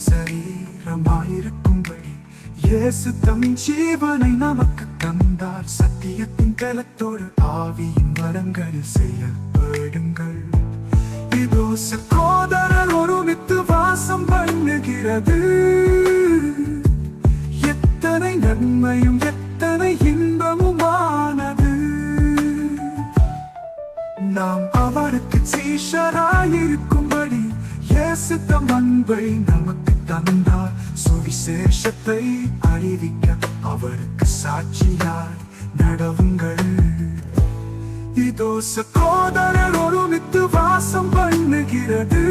சரீரமாயிருக்கும்படி இயேசு தம் ஜீவனை நமக்கு தந்தார். சத்தியத்தின் பலத்தோடு ஆவியின் வரங்களில் செயல்படுங்கள். இதோ சகோதரர் ஒருமித்து வாசம் பண்ணுகிறது. எத்தனை நன்மையும் எத்தனை இன்பமுமானது. நாம் அவருக்கு சீஷராயிருக்கும்படி இயேசு தம் அன்பை நமக்கு தந்தார். சுவிசேஷத்தை அறிவிக்க அவருக்கு சாட்சியாய் நடவுங்கள். இதோ சகோதரர் ஒருமித்து வாசம் பண்ணுகிறது.